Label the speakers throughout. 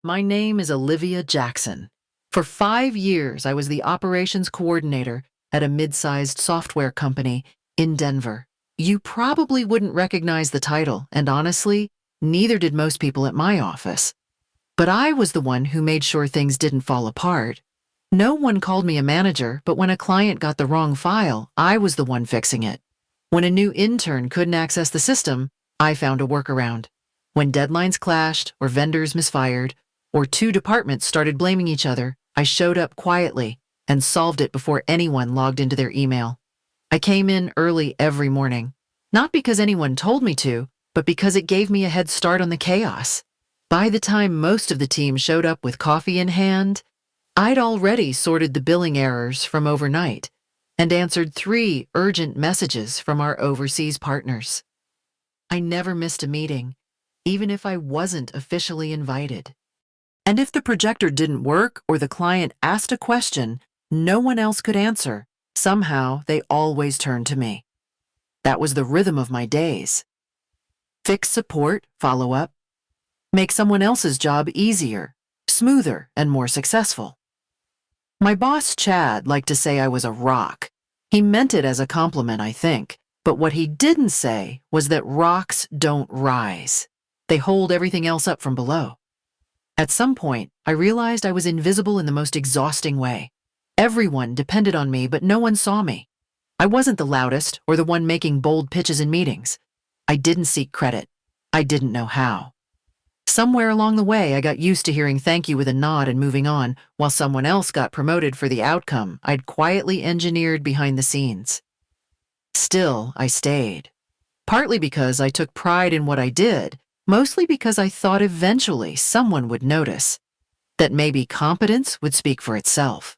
Speaker 1: My name is Olivia Jackson. For 5 years, I was the operations coordinator at a mid-sized software company in Denver. You probably wouldn't recognize the title, and honestly, neither did most people at my office. But I was the one who made sure things didn't fall apart. No one called me a manager, but when a client got the wrong file, I was the one fixing it. When a new intern couldn't access the system, I found a workaround. When deadlines clashed or vendors misfired, or two departments started blaming each other, I showed up quietly and solved it before anyone logged into their email. I came in early every morning, not because anyone told me to, but because it gave me a head start on the chaos. By the time most of the team showed up with coffee in hand, I'd already sorted the billing errors from overnight and answered 3 urgent messages from our overseas partners. I never missed a meeting, even if I wasn't officially invited. And if the projector didn't work or the client asked a question no one else could answer, somehow they always turned to me. That was the rhythm of my days. Fix support, follow up, make someone else's job easier, smoother, and more successful. My boss, Chad, liked to say I was a rock. He meant it as a compliment, I think, but what he didn't say was that rocks don't rise. They hold everything else up from below. At some point, I realized I was invisible in the most exhausting way. Everyone depended on me, but no one saw me. I wasn't the loudest or the one making bold pitches in meetings. I didn't seek credit. I didn't know how. Somewhere along the way, I got used to hearing thank you with a nod and moving on, while someone else got promoted for the outcome I'd quietly engineered behind the scenes. Still, I stayed. Partly because I took pride in what I did, mostly because I thought eventually someone would notice. That maybe competence would speak for itself.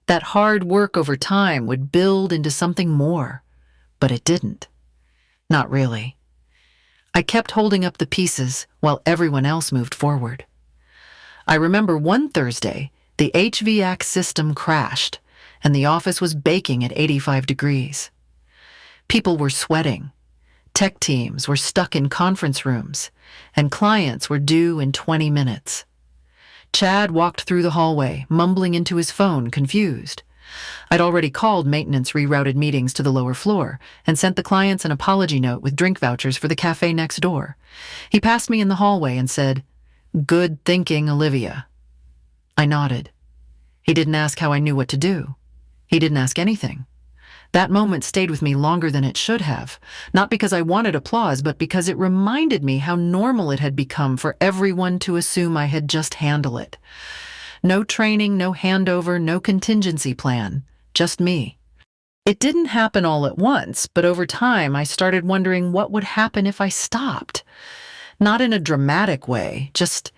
Speaker 1: That hard work over time would build into something more. But it didn't. Not really. I kept holding up the pieces while everyone else moved forward. I remember one Thursday, the HVAC system crashed, and the office was baking at 85 degrees. People were sweating. Tech teams were stuck in conference rooms, and clients were due in 20 minutes. Chad walked through the hallway, mumbling into his phone, confused. I'd already called maintenance rerouted meetings to the lower floor and sent the clients an apology note with drink vouchers for the cafe next door. He passed me in the hallway and said, "Good thinking, Olivia." I nodded. He didn't ask how I knew what to do. He didn't ask anything. That moment stayed with me longer than it should have, not because I wanted applause, but because it reminded me how normal it had become for everyone to assume I had just handled it. No training, no handover, no contingency plan, just me. It didn't happen all at once, but over time I started wondering what would happen if I stopped. Not in a dramatic way, just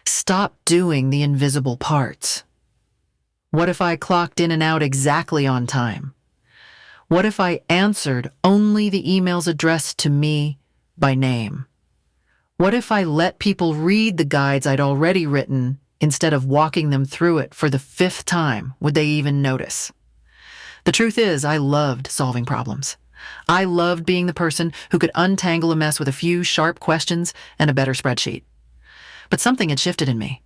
Speaker 1: stopped doing the invisible parts. What if I clocked in and out exactly on time? What if I answered only the emails addressed to me by name? What if I let people read the guides I'd already written instead of walking them through it for the 5th time? Would they even notice? The truth is, I loved solving problems. I loved being the person who could untangle a mess with a few sharp questions and a better spreadsheet. But something had shifted in me.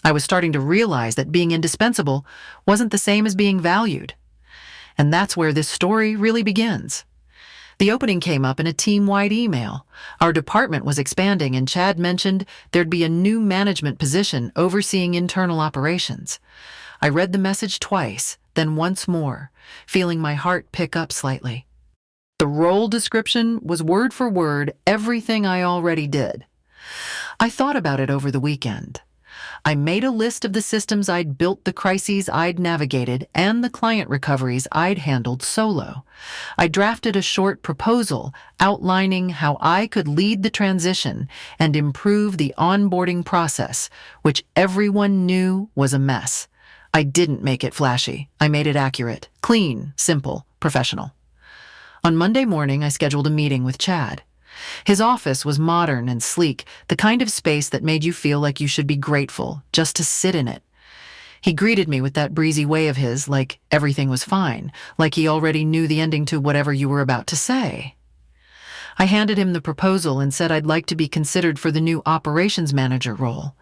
Speaker 1: I was starting to realize that being indispensable wasn't the same as being valued. And that's where this story really begins. The opening came up in a team-wide email. Our department was expanding, and Chad mentioned there'd be a new management position overseeing internal operations. I read the message twice, then once more, feeling my heart pick up slightly. The role description was word for word everything I already did. I thought about it over the weekend. I made a list of the systems I'd built, the crises I'd navigated, and the client recoveries I'd handled solo. I drafted a short proposal outlining how I could lead the transition and improve the onboarding process, which everyone knew was a mess. I didn't make it flashy. I made it accurate, clean, simple, professional. On Monday morning, I scheduled a meeting with Chad. His office was modern and sleek, the kind of space that made you feel like you should be grateful just to sit in it. He greeted me with that breezy way of his, like everything was fine, like he already knew the ending to whatever you were about to say. I handed him the proposal and said I'd like to be considered for the new operations manager role.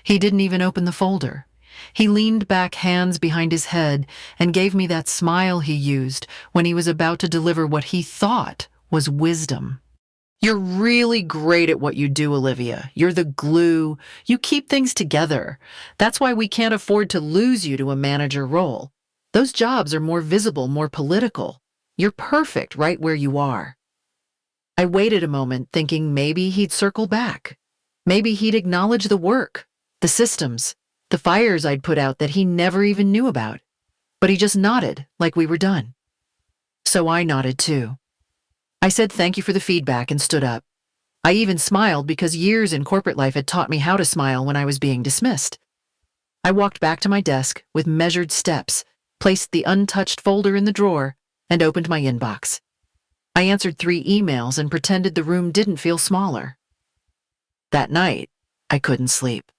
Speaker 1: He didn't even open the folder. He leaned back, hands behind his head, and gave me that smile he used when he was about to deliver what he thought was wisdom. "You're really great at what you do, Olivia. You're the glue. You keep things together. That's why we can't afford to lose you to a manager role. Those jobs are more visible, more political. You're perfect right where you are." I waited a moment, thinking maybe he'd circle back. Maybe he'd acknowledge the work, the systems, the fires I'd put out that he never even knew about. But he just nodded like we were done. So I nodded too. I said thank you for the feedback and stood up. I even smiled because years in corporate life had taught me how to smile when I was being dismissed. I walked back to my desk with measured steps, placed the untouched folder in the drawer, and opened my inbox. I answered 3 emails and pretended the room didn't feel smaller. That night, I couldn't sleep.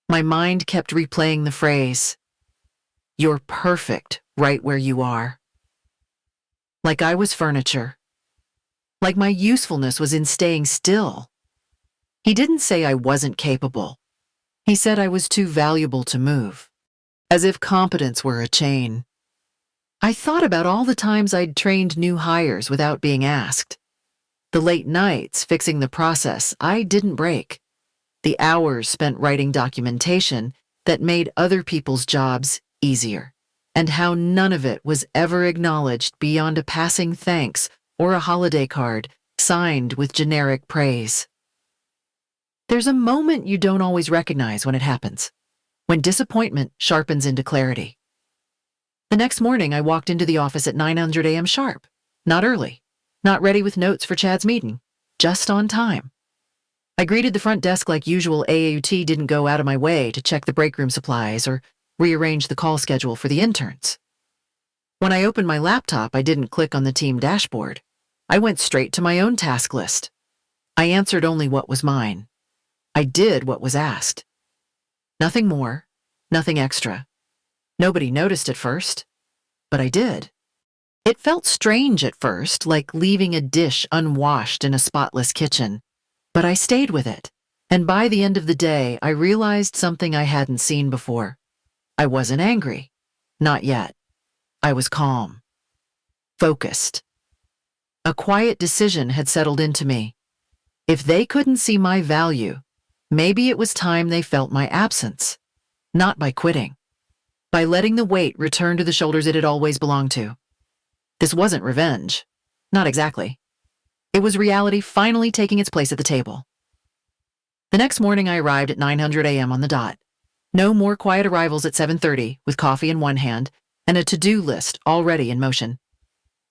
Speaker 1: My mind kept replaying the phrase, "You're perfect right where you are." Like I was furniture. Like my usefulness was in staying still. He didn't say I wasn't capable. He said I was too valuable to move, as if competence were a chain. I thought about all the times I'd trained new hires without being asked. The late nights fixing the process I didn't break. The hours spent writing documentation that made other people's jobs easier. And how none of it was ever acknowledged beyond a passing thanks or a holiday card signed with generic praise. There's a moment you don't always recognize when it happens, when disappointment sharpens into clarity. The next morning, I walked into the office at 900 a.m. sharp. Not early, not ready with notes for Chad's meeting, just on time. I greeted the front desk like usual. AAUT didn't go out of my way to check the break room supplies or rearrange the call schedule for the interns. When I opened my laptop, I didn't click on the team dashboard. I went straight to my own task list. I answered only what was mine. I did what was asked. Nothing more, nothing extra. Nobody noticed at first, but I did. It felt strange at first, like leaving a dish unwashed in a spotless kitchen, but I stayed with it. And by the end of the day, I realized something I hadn't seen before. I wasn't angry. Not yet. I was calm. Focused. A quiet decision had settled into me. If they couldn't see my value, maybe it was time they felt my absence. Not by quitting. By letting the weight return to the shoulders it had always belonged to. This wasn't revenge. Not exactly. It was reality finally taking its place at the table. The next morning I arrived at 900 a.m. on the dot. No more quiet arrivals at 7:30 with coffee in one hand and a to-do list already in motion.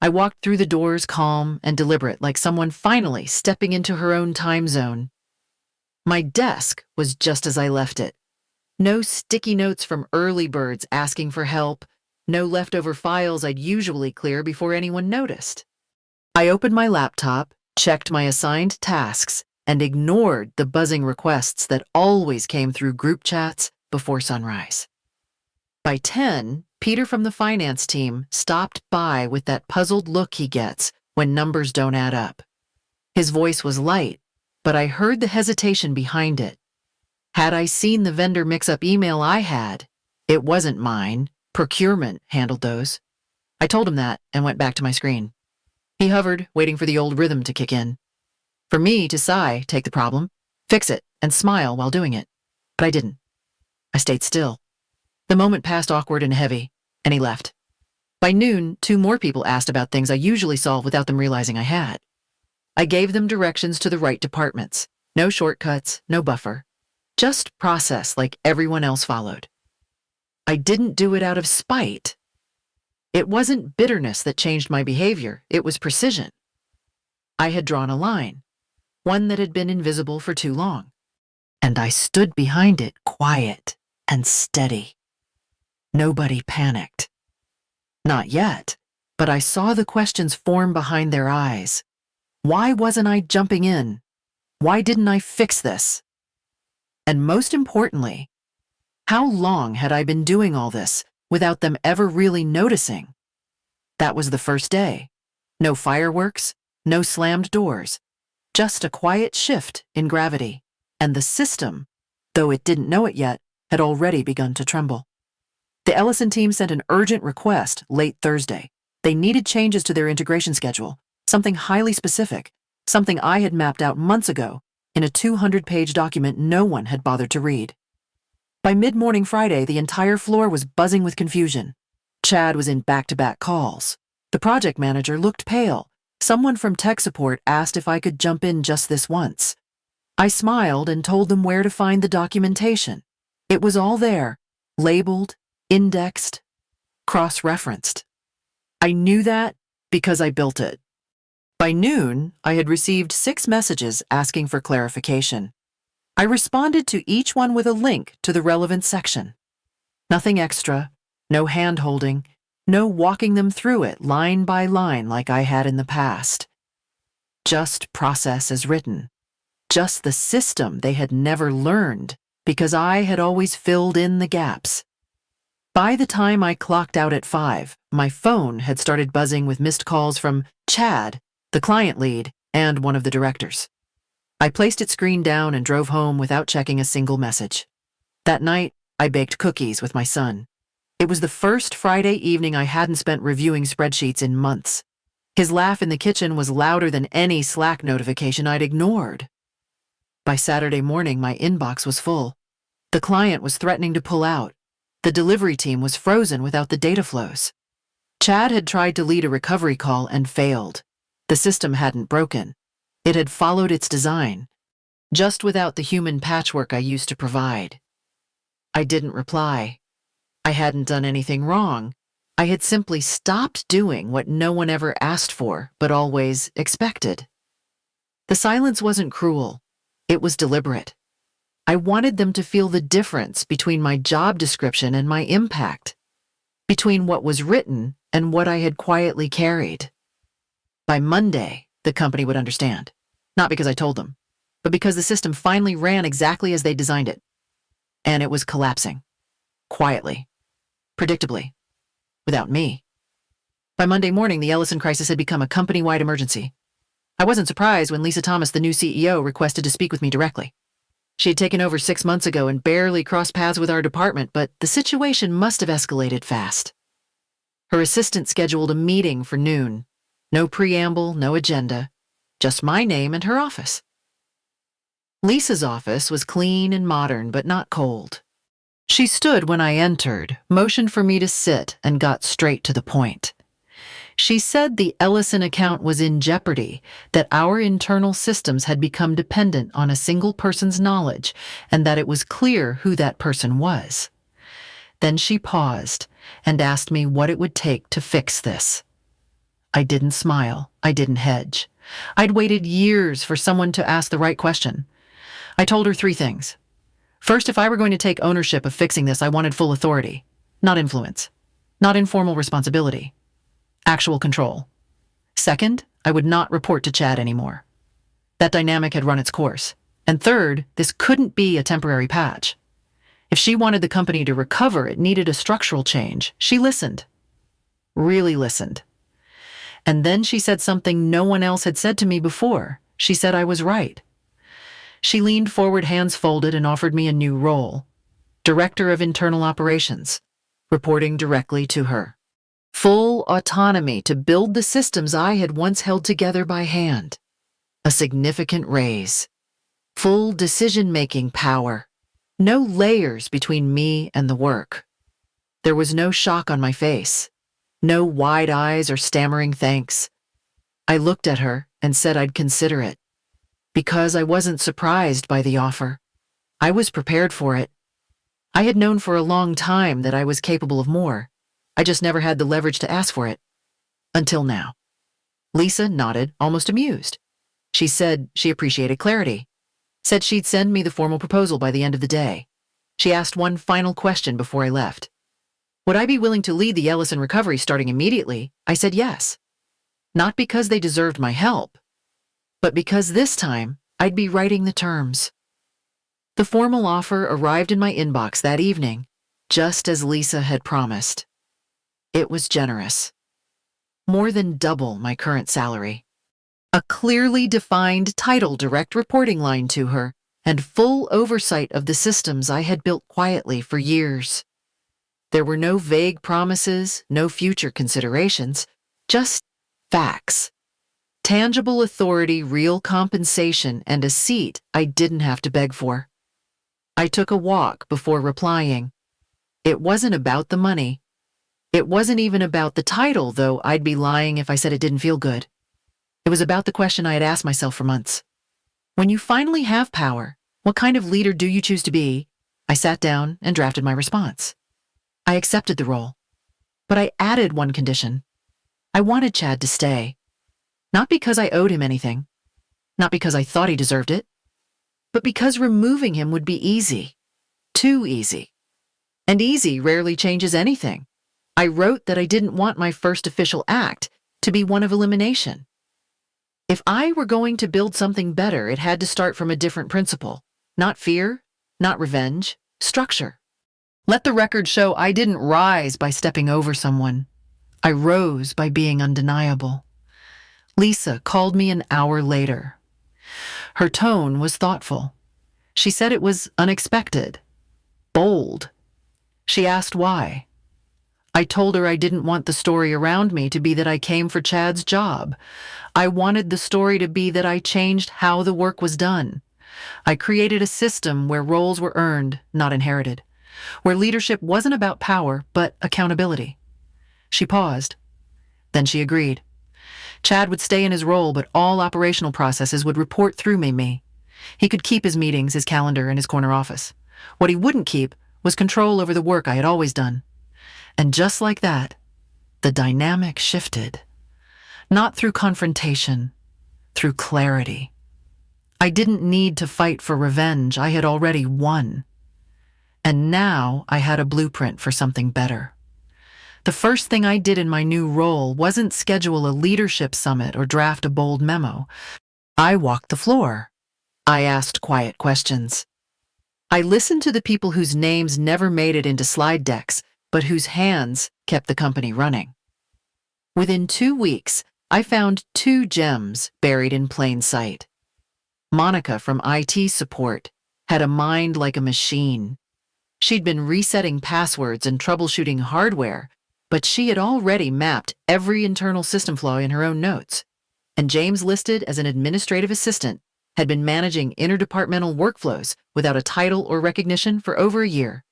Speaker 1: I walked through the doors calm and deliberate, like someone finally stepping into her own time zone. My desk was just as I left it. No sticky notes from early birds asking for help, no leftover files I'd usually clear before anyone noticed. I opened my laptop, checked my assigned tasks, and ignored the buzzing requests that always came through group chats before sunrise. By 10, Peter from the finance team stopped by with that puzzled look he gets when numbers don't add up. His voice was light, but I heard the hesitation behind it. Had I seen the vendor mix-up email I had, it wasn't mine. Procurement handled those. I told him that and went back to my screen. He hovered, waiting for the old rhythm to kick in. For me to sigh, take the problem, fix it, and smile while doing it. But I didn't. I stayed still. The moment passed awkward and heavy, and he left. By noon, 2 more people asked about things I usually solve without them realizing I had. I gave them directions to the right departments. No shortcuts, no buffer. Just process like everyone else followed. I didn't do it out of spite. It wasn't bitterness that changed my behavior, it was precision. I had drawn a line, one that had been invisible for too long, and I stood behind it quiet and steady. Nobody panicked. Not yet, but I saw the questions form behind their eyes. Why wasn't I jumping in? Why didn't I fix this? And most importantly, how long had I been doing all this without them ever really noticing? That was the first day. No fireworks, No slammed doors, just a quiet shift in gravity. And the system, though it didn't know it yet, had already begun to tremble. The Ellison team sent an urgent request late Thursday. They needed changes to their integration schedule, something highly specific, something I had mapped out months ago in a 200-page document no one had bothered to read. By mid-morning Friday, the entire floor was buzzing with confusion. Chad was in back-to-back calls. The project manager looked pale. Someone from tech support asked if I could jump in just this once. I smiled and told them where to find the documentation. It was all there, labeled, indexed, cross-referenced. I knew that because I built it. By noon, I had received 6 messages asking for clarification. I responded to each one with a link to the relevant section. Nothing extra, no hand-holding, no walking them through it line by line like I had in the past. Just process as written. Just the system they had never learned because I had always filled in the gaps. By the time I clocked out at 5, my phone had started buzzing with missed calls from Chad, the client lead, and one of the directors. I placed its screen down and drove home without checking a single message. That night, I baked cookies with my son. It was the first Friday evening I hadn't spent reviewing spreadsheets in months. His laugh in the kitchen was louder than any Slack notification I'd ignored. By Saturday morning, my inbox was full. The client was threatening to pull out. The delivery team was frozen without the data flows. Chad had tried to lead a recovery call and failed. The system hadn't broken. It had followed its design, just without the human patchwork I used to provide. I didn't reply. I hadn't done anything wrong. I had simply stopped doing what no one ever asked for, but always expected. The silence wasn't cruel. It was deliberate. I wanted them to feel the difference between my job description and my impact, between what was written and what I had quietly carried. By Monday, the company would understand. Not because I told them, but because the system finally ran exactly as they designed it. And it was collapsing. Quietly. Predictably. Without me. By Monday morning, the Ellison crisis had become a company-wide emergency. I wasn't surprised when Lisa Thomas, the new CEO, requested to speak with me directly. She had taken over 6 months ago and barely crossed paths with our department, but the situation must have escalated fast. Her assistant scheduled a meeting for noon. No preamble, no agenda. Just my name and her office. Lisa's office was clean and modern, but not cold. She stood when I entered, motioned for me to sit, and got straight to the point. She said the Ellison account was in jeopardy, that our internal systems had become dependent on a single person's knowledge, and that it was clear who that person was. Then she paused and asked me what it would take to fix this. I didn't smile. I didn't hedge. I'd waited years for someone to ask the right question. I told her 3 things. First, if I were going to take ownership of fixing this, I wanted full authority, not influence, not informal responsibility, actual control. Second, I would not report to Chad anymore. That dynamic had run its course. And third, this couldn't be a temporary patch. If she wanted the company to recover, it needed a structural change. She listened. Really listened. And then she said something no one else had said to me before. She said I was right. She leaned forward, hands folded, and offered me a new role. Director of Internal Operations, reporting directly to her. Full autonomy to build the systems I had once held together by hand. A significant raise. Full decision-making power. No layers between me and the work. There was no shock on my face. No wide eyes or stammering thanks. I looked at her and said I'd consider it. Because I wasn't surprised by the offer. I was prepared for it. I had known for a long time that I was capable of more. I just never had the leverage to ask for it. Until now. Lisa nodded, almost amused. She said she appreciated clarity. Said she'd send me the formal proposal by the end of the day. She asked one final question before I left. Would I be willing to lead the Ellison recovery starting immediately? I said yes. Not because they deserved my help, but because this time I'd be writing the terms. The formal offer arrived in my inbox that evening, just as Lisa had promised. It was generous. More than double my current salary. A clearly defined title direct reporting line to her, and full oversight of the systems I had built quietly for years. There were no vague promises, no future considerations, just facts. Tangible authority, real compensation, and a seat I didn't have to beg for. I took a walk before replying. It wasn't about the money. It wasn't even about the title, though I'd be lying if I said it didn't feel good. It was about the question I had asked myself for months. When you finally have power, what kind of leader do you choose to be? I sat down and drafted my response. I accepted the role, but I added one condition. I wanted Chad to stay. Not because I owed him anything, not because I thought he deserved it, but because removing him would be easy. Too easy. And easy rarely changes anything. I wrote that I didn't want my first official act to be one of elimination. If I were going to build something better, it had to start from a different principle. Not fear, not revenge, structure. Let the record show I didn't rise by stepping over someone. I rose by being undeniable. Lisa called me an hour later. Her tone was thoughtful. She said it was unexpected, bold. She asked why. I told her I didn't want the story around me to be that I came for Chad's job. I wanted the story to be that I changed how the work was done. I created a system where roles were earned, not inherited, where leadership wasn't about power, but accountability. She paused. Then she agreed. Chad would stay in his role, but all operational processes would report through me. He could keep his meetings, his calendar, and his corner office. What he wouldn't keep was control over the work I had always done. And just like that, the dynamic shifted. Not through confrontation, through clarity. I didn't need to fight for revenge. I had already won. And now I had a blueprint for something better. The first thing I did in my new role wasn't schedule a leadership summit or draft a bold memo. I walked the floor. I asked quiet questions. I listened to the people whose names never made it into slide decks, but whose hands kept the company running. Within 2 weeks, I found 2 gems buried in plain sight. Monica from IT support had a mind like a machine. She'd been resetting passwords and troubleshooting hardware, but she had already mapped every internal system flaw in her own notes. And James, listed as an administrative assistant, had been managing interdepartmental workflows without a title or recognition for over a year.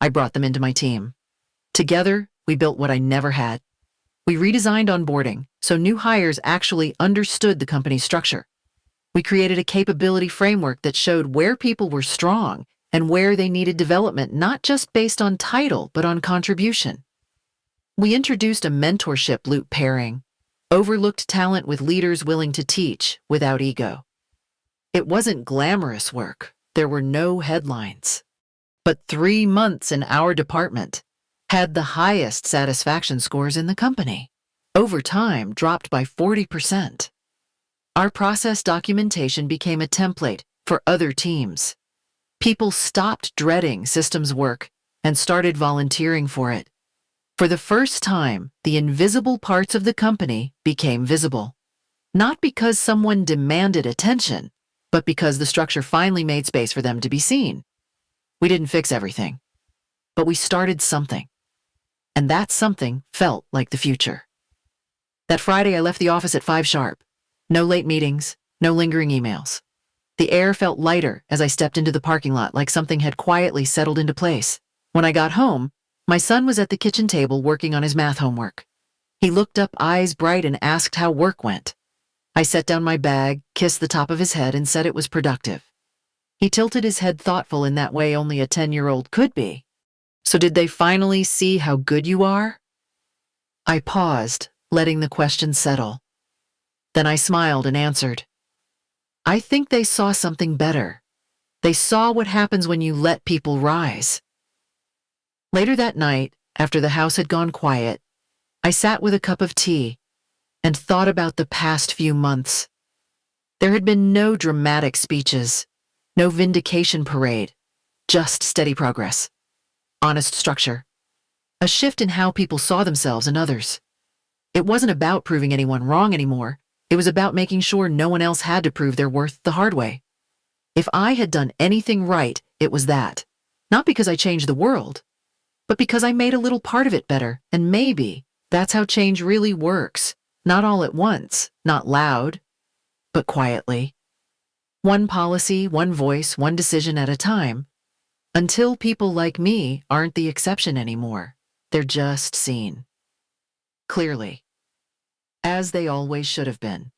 Speaker 1: I brought them into my team. Together, we built what I never had. We redesigned onboarding so new hires actually understood the company's structure. We created a capability framework that showed where people were strong and where they needed development, not just based on title, but on contribution. We introduced a mentorship loop pairing, overlooked talent with leaders willing to teach without ego. It wasn't glamorous work. There were no headlines. But 3 months in our department had the highest satisfaction scores in the company. Over time, dropped by 40%. Our process documentation became a template for other teams. People stopped dreading systems work and started volunteering for it. For the first time, the invisible parts of the company became visible. Not because someone demanded attention, but because the structure finally made space for them to be seen. We didn't fix everything, but we started something. And that something felt like the future. That Friday, I left the office at 5 sharp. No late meetings, no lingering emails. The air felt lighter as I stepped into the parking lot, like something had quietly settled into place. When I got home, my son was at the kitchen table working on his math homework. He looked up, eyes bright, and asked how work went. I set down my bag, kissed the top of his head, and said it was productive. He tilted his head, thoughtful in that way only a 10-year-old could be. So did they finally see how good you are? I paused, letting the question settle. Then I smiled and answered. I think they saw something better. They saw what happens when you let people rise. Later that night, after the house had gone quiet, I sat with a cup of tea and thought about the past few months. There had been no dramatic speeches, no vindication parade, just steady progress, honest structure, a shift in how people saw themselves and others. It wasn't about proving anyone wrong anymore. It was about making sure no one else had to prove their worth the hard way. If I had done anything right, it was that. Not because I changed the world, but because I made a little part of it better. And maybe that's how change really works. Not all at once, not loud, but quietly. One policy, one voice, one decision at a time. Until people like me aren't the exception anymore. They're just seen. Clearly. As they always should have been.